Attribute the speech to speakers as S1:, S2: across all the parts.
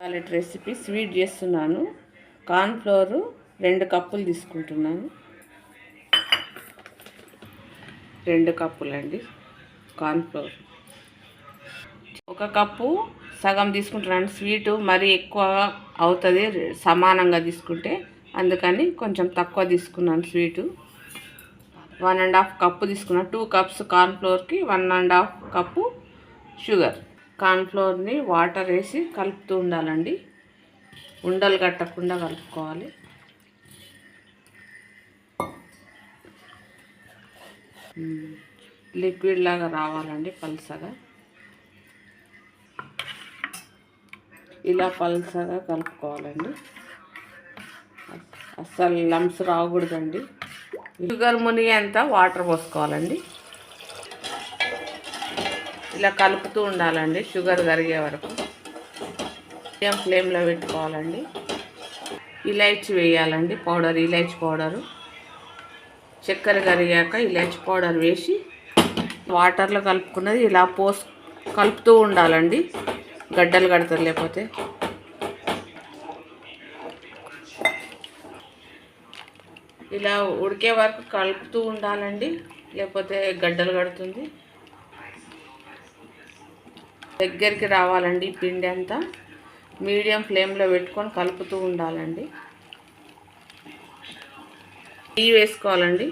S1: Chalet recipe sweet చేస్తున్నాను. Corn flour 2 కప్పులు తీసుకుంటున్నాను. 2 కప్పులండి కార్న్ ఫ్లోర్. 1 కప్పు సగం తీసుకుంటున్నాను. స్వీటు మరీ ఎక్కువ అవుతుంది సమానంగా తీసుకుంటే, అందుకని కొంచెం తక్కువ తీసుకున్నాను స్వీటు. 1½ కప్పు తీసుకున్నాను. 2 కప్స్ కార్న్ ఫ్లోర్కి 1½ కప్పు షుగర్. కార్న్ ఫ్లోర్ని వాటర్ వేసి కలుపుతూ ఉండాలండి. ఉండలు కట్టకుండా కలుపుకోవాలి. లిక్విడ్ లాగా రావాలండి, పల్సగా. ఇలా పల్సగా కలుపుకోవాలండి. అస్సలు లంప్స్ రాకూడదండి. షుగర్ మునిగేంత వాటర్ పోసుకోవాలండి. ఇలా కలుపుతూ ఉండాలండి షుగర్ కరిగే వరకు. మీడియం ఫ్లేమ్లో పెట్టుకోవాలండి. ఇలాచీ వేయాలండి, పౌడర్, ఇలాచీ పౌడరు. చక్కెర కరిగాక ఇలాచీ పౌడర్ వేసి వాటర్లో కలుపుకున్నది ఇలా కలుపుతూ ఉండాలండి. గడ్డలు కడతారు లేకపోతే. ఇలా ఉడికే వరకు కలుపుతూ ఉండాలండి, లేకపోతే గడ్డలు కడుతుంది. దగ్గరికి రావాలండి పిండి అంతా. మీడియం ఫ్లేమ్లో పెట్టుకొని కలుపుతూ ఉండాలండి. నెయ్యి వేసుకోవాలండి.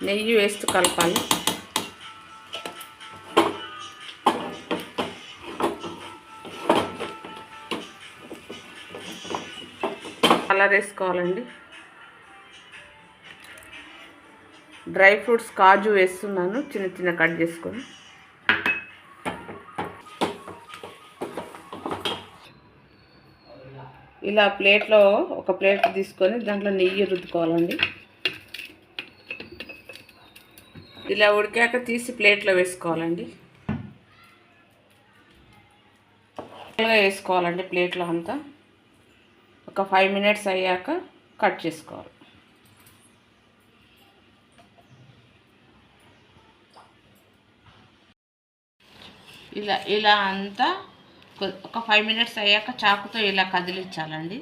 S1: నెయ్యి వేస్తూ కలపాలి. కలర్ వేసుకోవాలండి. డ్రై ఫ్రూట్స్ కాజు వేస్తున్నాను, చిన్న చిన్న కట్ చేసుకొని. ఇలా ప్లేట్లో ఒక ప్లేట్ తీసుకొని దాంట్లో నెయ్యి రుద్దుకోవాలండి. ఇలా ఉడికాక తీసి ప్లేట్లో వేసుకోవాలండి. వేసుకోవాలండి ప్లేట్లో అంతా. ఒక 5 మినిట్స్ అయ్యాక కట్ చేసుకోవాలి. ఇలా అంతా ఒక 5 మినిట్స్ అయ్యాక చాకుతో ఇలా కదిలించాలండి.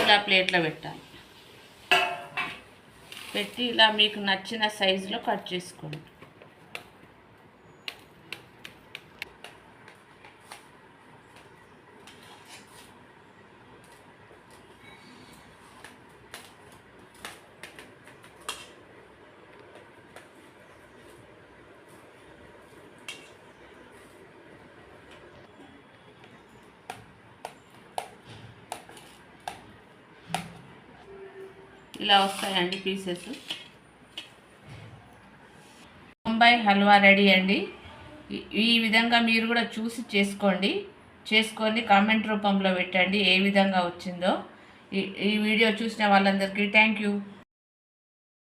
S1: ఇలా ప్లేట్లో పెట్టాలి. పెట్టి ఇలా మీకు నచ్చిన సైజులో కట్ చేసుకోండి. ఇలా వస్తాయండి పీసెస్. బొంబాయి హల్వా రెడీ అండి. ఈ విధంగా మీరు కూడా చూసి చేసుకొని కామెంట్ రూపంలో పెట్టండి ఏ విధంగా వచ్చిందో. ఈ వీడియో చూసిన వాళ్ళందరికీ థ్యాంక్ యూ.